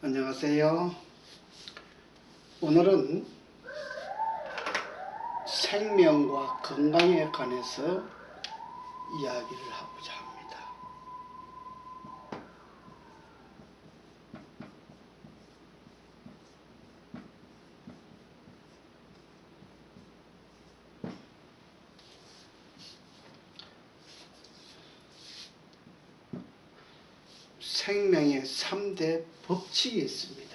안녕하세요. 오늘은 생명과 건강에 관해서 이야기를 하고자 합니다. 생명의 3대 법칙이 있습니다.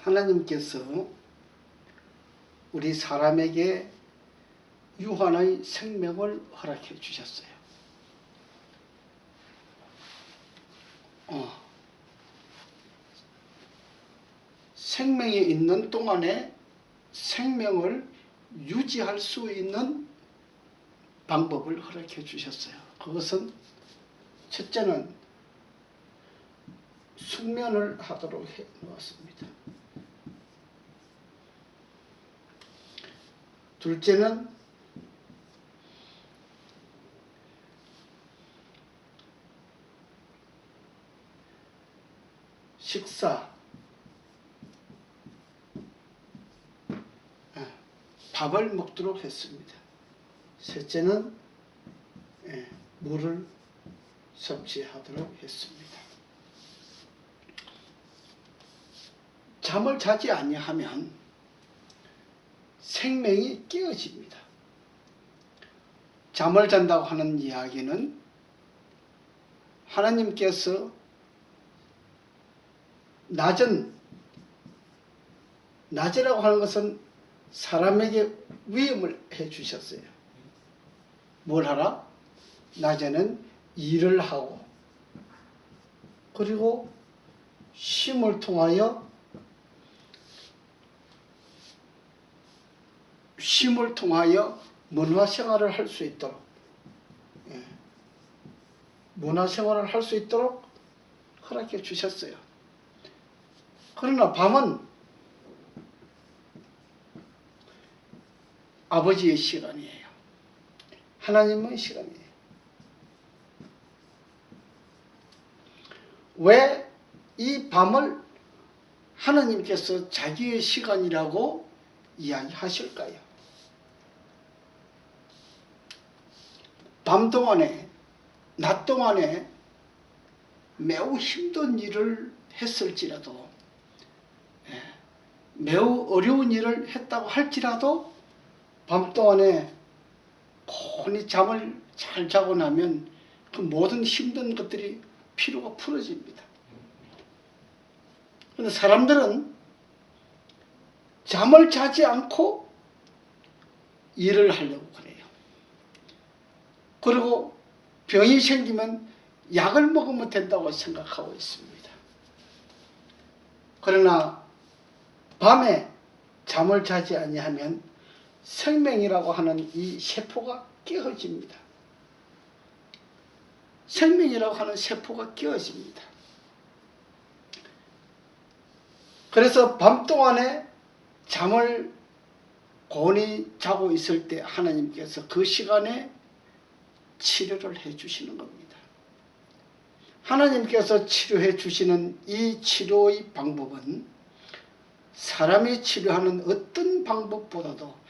하나님께서 우리 사람에게 유한의 생명을 허락해 주셨어요. 생명이 있는 동안에 생명을 유지할 수 있는 방법을 허락해 주셨어요. 그것은 첫째는 숙면을 하도록 해 놓았습니다. 둘째는 식사, 밥을 먹도록 했습니다. 셋째는 물을 섭취하도록 했습니다. 잠을 자지 아니하면 생명이 깨어집니다. 잠을 잔다고 하는 이야기는 하나님께서 낮이라고 하는 것은 사람에게 위임을 해 주셨어요. 뭘 하라? 낮에는 일을 하고 그리고 쉼을 통하여 문화생활을 할 수 있도록 문화생활을 할 수 있도록 허락해 주셨어요. 그러나 밤은 아버지의 시간이에요. 하나님의 시간이에요. 왜 이 밤을 하나님께서 자기의 시간이라고 이야기하실까요? 밤 동안에, 낮 동안에 매우 힘든 일을 했을지라도, 매우 어려운 일을 했다고 할지라도 밤 동안에 곤히 잠을 잘 자고 나면 그 모든 힘든 것들이 피로가 풀어집니다. 그런데 사람들은 잠을 자지 않고 일을 하려고 그래요. 그리고 병이 생기면 약을 먹으면 된다고 생각하고 있습니다. 그러나 밤에 잠을 자지 아니하면 생명이라고 하는 이 세포가 깨어집니다. 생명이라고 하는 세포가 깨어집니다. 그래서 밤 동안에 잠을 곤히 자고 있을 때 하나님께서 그 시간에 치료를 해 주시는 겁니다. 하나님께서 치료해 주시는 이 치료의 방법은 사람이 치료하는 어떤 방법보다도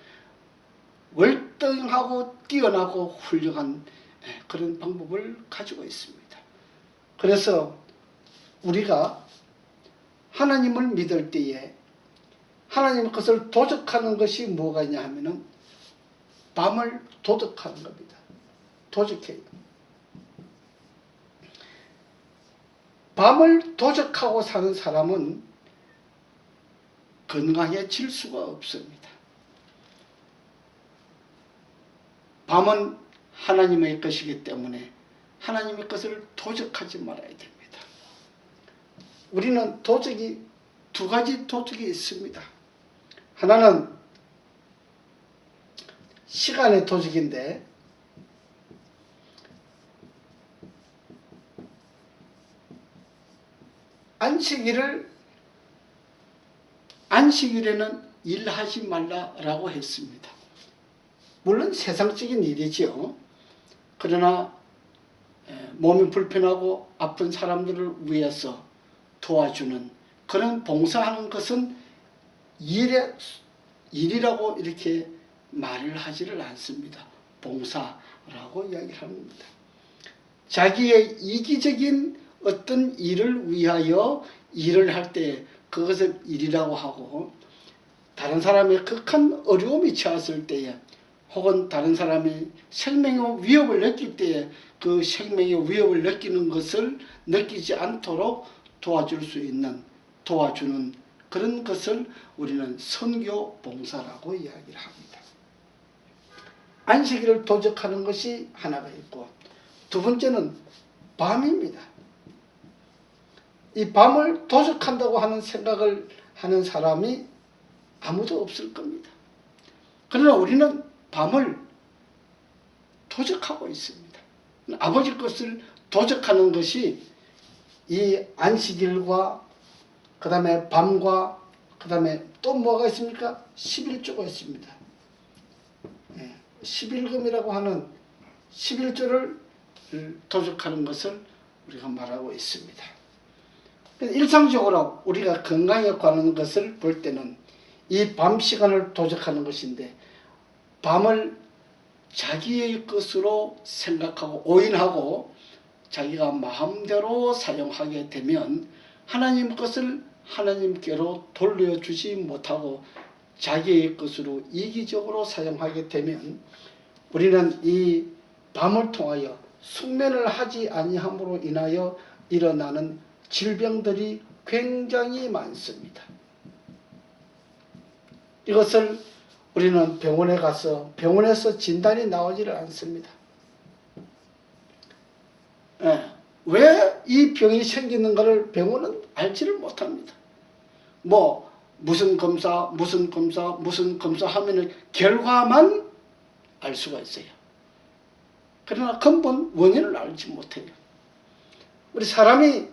월등하고 뛰어나고 훌륭한 그런 방법을 가지고 있습니다. 그래서 우리가 하나님을 믿을 때에 하나님의 것을 도적하는 것이 뭐가 있냐 하면은 밤을 도적하는 겁니다. 도적해요. 밤을 도적하고 사는 사람은 건강해질 수가 없습니다. 밤은 하나님의 것이기 때문에 하나님의 것을 도적하지 말아야 됩니다. 우리는 도적이 두 가지 도적이 있습니다. 하나는 시간의 도적인데 안식일에는 일하지 말라라고 했습니다. 물론 세상적인 일이지요. 그러나 몸이 불편하고 아픈 사람들을 위해서 도와주는 그런 봉사하는 것은 일이라고 이렇게 말을 하지를 않습니다. 봉사라고 이야기를 합니다. 자기의 이기적인 어떤 일을 위하여 일을 할 때 그것을 일이라고 하고, 다른 사람의 극한 어려움이 처했을 때에 혹은 다른 사람이 생명의 위협을 느낄 때에 그 생명의 위협을 느끼는 것을 느끼지 않도록 도와줄 수 있는, 도와주는 그런 것을 우리는 선교 봉사라고 이야기를 합니다. 안식일을 도적하는 것이 하나가 있고, 두 번째는 밤입니다. 이 밤을 도적한다고 하는 생각을 하는 사람이 아무도 없을 겁니다. 그러나 우리는 밤을 도적하고 있습니다. 아버지 것을 도적하는 것이 이 안식일과 그 다음에 밤과 그 다음에 또 뭐가 있습니까? 11조가 있습니다. 11금이라고 하는 11조를 도적하는 것을 우리가 말하고 있습니다. 일상적으로 우리가 건강에 관한 것을 볼 때는 이 밤 시간을 도적하는 것인데, 밤을 자기의 것으로 생각하고 오인하고 자기가 마음대로 사용하게 되면 하나님 것을 하나님께로 돌려주지 못하고 자기의 것으로 이기적으로 사용하게 되면 우리는 이 밤을 통하여 숙면을 하지 아니함으로 인하여 일어나는 질병들이 굉장히 많습니다. 이것을 우리는 병원에 가서 병원에서 진단이 나오지를 않습니다. 왜 이 병이 생기는가를 병원은 알지를 못합니다. 무슨 검사 하면은 결과만 알 수가 있어요. 그러나 근본 원인을 알지 못해요. 우리 사람이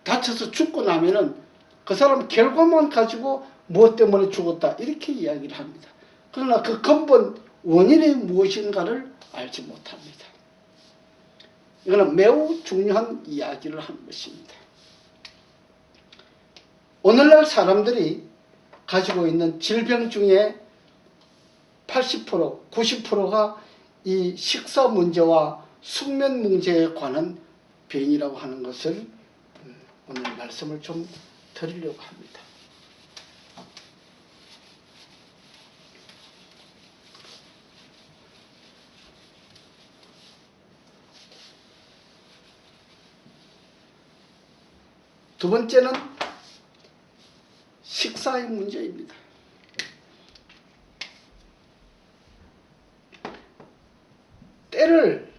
다쳐서 죽고 나면은 그 사람 결과만 가지고 무엇 때문에 죽었다 이렇게 이야기를 합니다. 그러나 그 근본 원인이 무엇인가를 알지 못합니다. 이거는 매우 중요한 이야기를 하는 것입니다. 오늘날 사람들이 가지고 있는 질병 중에 80%, 90%가 이 식사 문제와 숙면 문제에 관한 병이라고 하는 것을 오늘 말씀을 좀 드리려고 합니다. 두 번째는 식사의 문제입니다. 때를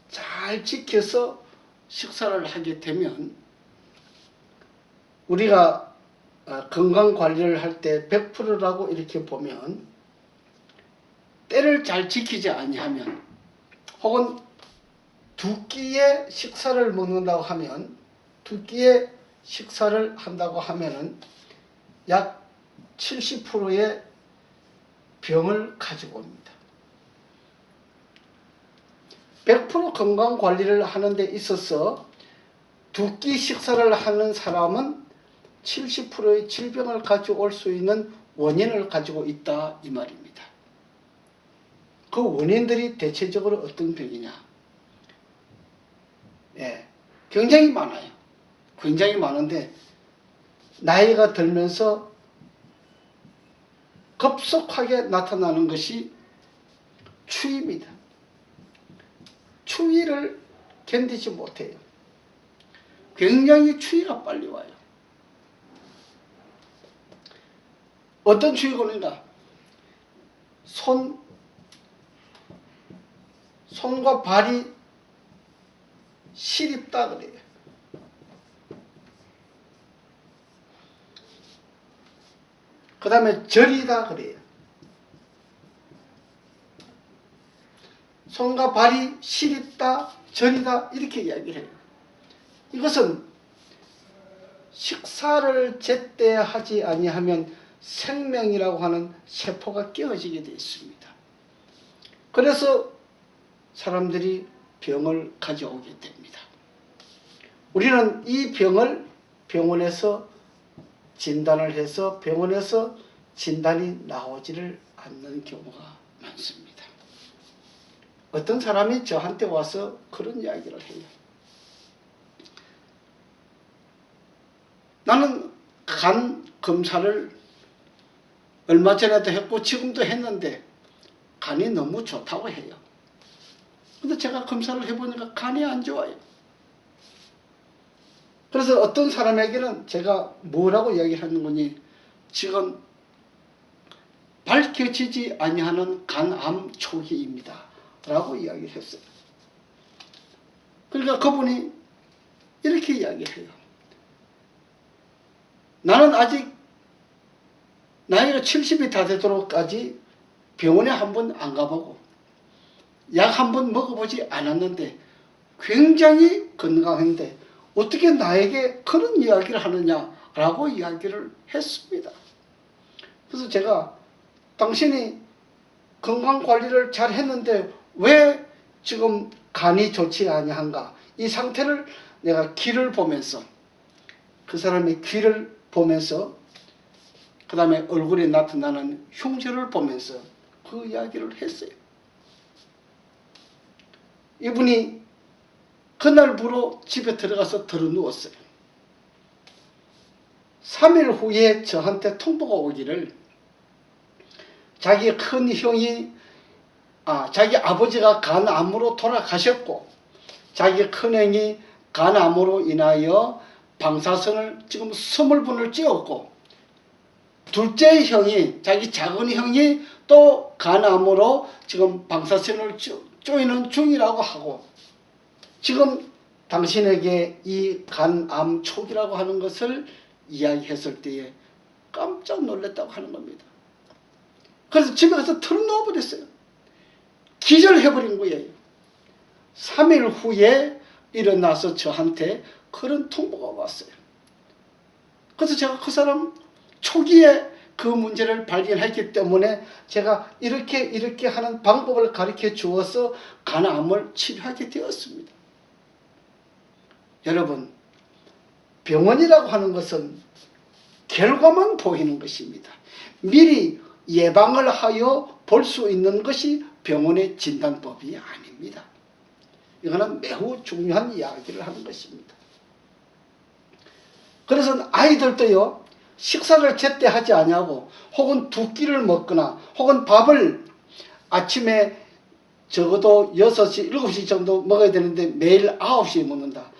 잘 지켜서 식사를 하게 되면 우리가 건강관리를 할 때 100%라고 이렇게 보면 때를 잘 지키지 아니하면 혹은 두 끼의 식사를 먹는다고 하면 두 끼의 식사를 한다고 하면은 약 70%의 병을 가지고 옵니다. 100% 건강관리를 하는 데 있어서 두 끼 식사를 하는 사람은 70%의 질병을 가져올 수 있는 원인을 가지고 있다 이 말입니다. 그 원인들이 대체적으로 어떤 병이냐? 굉장히 많아요. 굉장히 많은데 나이가 들면서 급속하게 나타나는 것이 추위입니다. 추위를 견디지 못해요. 굉장히 추위가 빨리 와요. 어떤 추위가 오는가? 손과 발이 시립다 그래요. 그 다음에 저리다 그래요. 손과 발이 시립다 저리다 이렇게 이야기를 해요. 이것은 식사를 제때 하지 아니하면 생명이라고 하는 세포가 깨어지게 되어 있습니다. 그래서 사람들이 병을 가져오게 됩니다. 우리는 이 병을 병원에서 진단을 해서 병원에서 진단이 나오지를 않는 경우가 많습니다. 어떤 사람이 저한테 와서 그런 이야기를 해요. 나는 간 검사를 얼마 전에도 했고 지금도 했는데 간이 너무 좋다고 해요. 근데 제가 검사를 해보니까 간이 안 좋아요. 그래서 어떤 사람에게는 제가 뭐라고 이야기하는 거니, 지금 밝혀지지 아니하는 간암 초기입니다 라고 이야기를 했어요. 그러니까 그분이 이렇게 이야기해요. 나는 아직 나이가 70이 다 되도록까지 병원에 한 번 안 가보고 약 한 번 먹어보지 않았는데 굉장히 건강한데 어떻게 나에게 그런 이야기를 하느냐라고 이야기를 했습니다. 그래서 제가 당신이 건강관리를 잘 했는데 왜 지금 간이 좋지 아니한가, 이 상태를 내가 귀를 보면서, 그 사람의 귀를 보면서, 그 다음에 얼굴에 나타나는 흉터를 보면서 그 이야기를 했어요. 이분이 그날부로 집에 들어가서 들어누웠어요. 3일 후에 저한테 통보가 오기를 자기 큰 형이 자기 아버지가 간암으로 돌아가셨고 자기 큰형이 간암으로 인하여 방사선을 지금 20번을 찧었고 둘째 형이, 자기 작은 형이 또 간암으로 지금 방사선을 쪼이는 중이라고 하고, 지금 당신에게 이 간암 초기라고 하는 것을 이야기했을 때에 깜짝 놀랐다고 하는 겁니다. 그래서 집에 가서 털어놓아 버렸어요. 기절해버린 거예요. 3일 후에 일어나서 저한테 그런 통보가 왔어요. 그래서 제가 그 사람 초기에 그 문제를 발견했기 때문에 제가 이렇게 하는 방법을 가르쳐 주어서 간암을 치료하게 되었습니다. 여러분, 병원이라고 하는 것은 결과만 보이는 것입니다. 미리 예방을 하여 볼 수 있는 것이 병원의 진단법이 아닙니다. 이거는 매우 중요한 이야기를 하는 것입니다. 그래서 아이들도요, 식사를 제때 하지 않냐고, 혹은 두 끼를 먹거나 혹은 밥을 아침에 적어도 6시, 7시 정도 먹어야 되는데 매일 9시에 먹는다.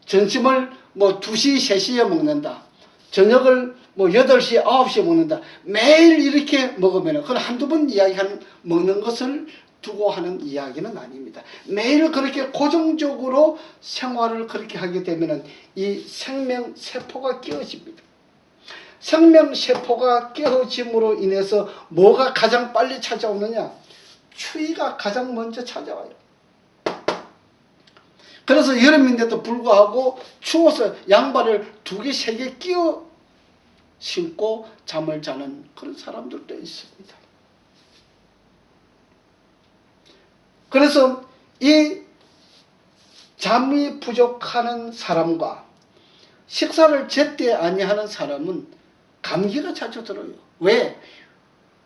점심을 2시, 3시에 먹는다. 저녁을 8시, 9시에 먹는다. 매일 이렇게 먹으면 그건 한두 번 이야기하는 먹는 것을 두고 하는 이야기는 아닙니다. 매일 그렇게 고정적으로 생활을 그렇게 하게 되면 이 생명세포가 깨어집니다. 생명세포가 깨어짐으로 인해서 뭐가 가장 빨리 찾아오느냐? 추위가 가장 먼저 찾아와요. 그래서 여름인데도 불구하고 추워서 양발을 2개, 3개 끼워 신고 잠을 자는 그런 사람들도 있습니다. 그래서 이 잠이 부족하는 사람과 식사를 제때 아니하는 사람은 감기가 자주 들어요. 왜?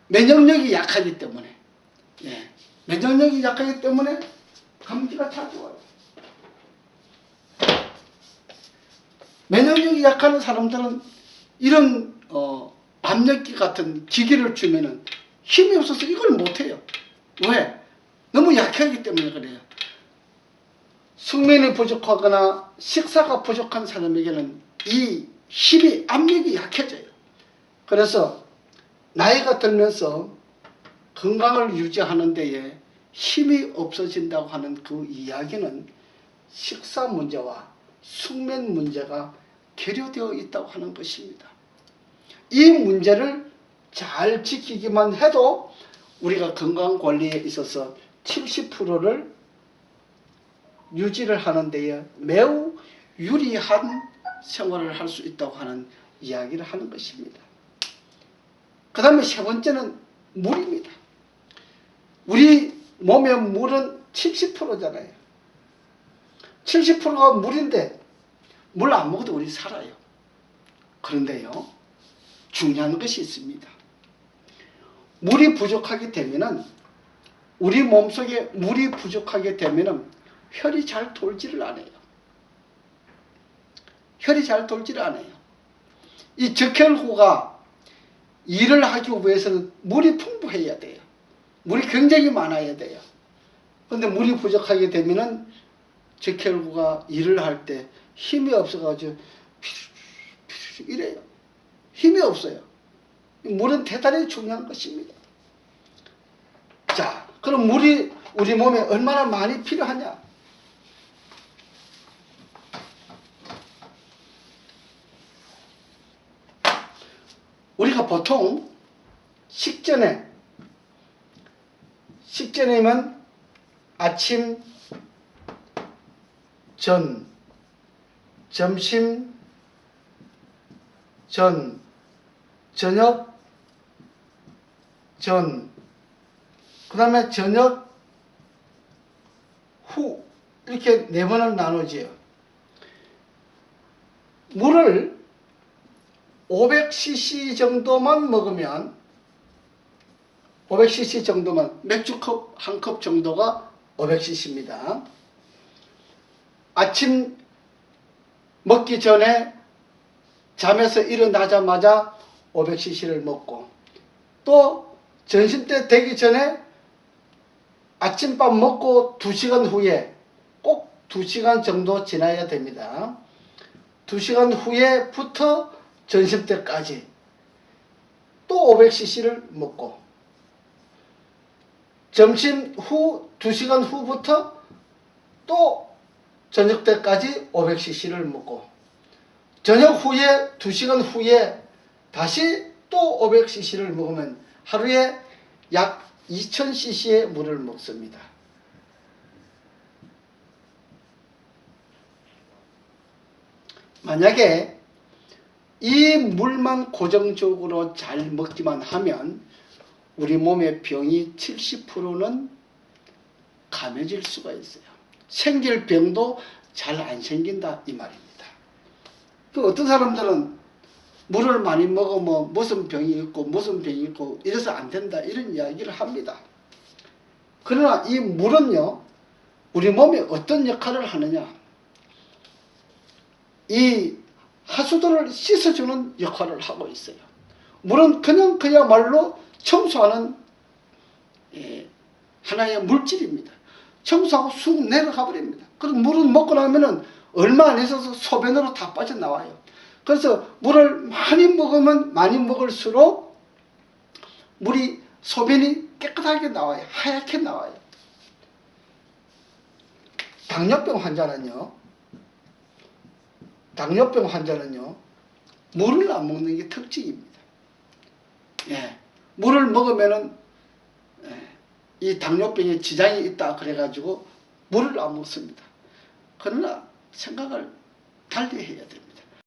면역력이 약하기 때문에. 면역력이 약하기 때문에 감기가 자주 와요. 면역력이 약한 사람들은 이런 압력기 같은 기계를 주면은 힘이 없어서 이걸 못해요. 왜? 너무 약하기 때문에 그래요. 숙면이 부족하거나 식사가 부족한 사람에게는 이 힘이, 압력이 약해져요. 그래서 나이가 들면서 건강을 유지하는 데에 힘이 없어진다고 하는 그 이야기는 식사 문제와 숙면 문제가 결여되어 있다고 하는 것입니다. 이 문제를 잘 지키기만 해도 우리가 건강관리에 있어서 70%를 유지를 하는 데에 매우 유리한 생활을 할 수 있다고 하는 이야기를 하는 것입니다. 그 다음에 세 번째는 물입니다. 우리 몸의 물은 70%잖아요. 70%가 물인데 물 안 먹어도 우리 살아요. 그런데요, 중요한 것이 있습니다. 물이 부족하게 되면은, 우리 몸속에 물이 부족하게 되면은 혈이 잘 돌지를 않아요. 혈이 잘 돌지를 않아요. 이 적혈구가 일을 하기 위해서는 물이 풍부해야 돼요. 물이 굉장히 많아야 돼요. 그런데 물이 부족하게 되면은 적혈구가 일을 할 때 힘이 없어가지고 이래요. 힘이 없어요. 물은 대단히 중요한 것입니다. 자, 그럼 물이 우리 몸에 얼마나 많이 필요하냐? 우리가 보통 식전에면 아침, 전, 점심, 전, 저녁, 전, 그 다음에 저녁, 후, 이렇게 네 번을 나누지요. 물을 500cc 정도만 먹으면, 500cc 정도만, 맥주컵 한 컵 정도가 500cc입니다. 아침 먹기 전에 잠에서 일어나자마자 500cc를 먹고, 또 점심때 되기 전에 아침밥 먹고 2시간 후에, 꼭 2시간 정도 지나야 됩니다. 2시간 후에부터 점심때까지 또 500cc를 먹고, 점심 후 2시간 후부터 또 저녁 때까지 500cc를 먹고, 저녁 후에 2시간 후에 다시 또 500cc를 먹으면 하루에 약 2000cc의 물을 먹습니다. 만약에 이 물만 고정적으로 잘 먹기만 하면 우리 몸의 병이 70%는 감해질 수가 있어요. 생길 병도 잘 안 생긴다 이 말입니다. 그 어떤 사람들은 물을 많이 먹으면 무슨 병이 있고 이래서 안 된다 이런 이야기를 합니다. 그러나 이 물은요, 우리 몸에 어떤 역할을 하느냐, 이 하수도를 씻어주는 역할을 하고 있어요. 물은 그야말로 청소하는 하나의 물질입니다. 청소하고 쑥 내려가 버립니다. 그럼 물은 먹고 나면은 얼마 안 있어서 소변으로 다 빠져나와요. 그래서 물을 많이 먹으면 많이 먹을수록 물이, 소변이 깨끗하게 나와요. 하얗게 나와요. 당뇨병 환자는요 물을 안 먹는 게 특징입니다. 물을 먹으면은 이 당뇨병에 지장이 있다 그래가지고 물을 안 먹습니다. 그러나 생각을 달리 해야 됩니다.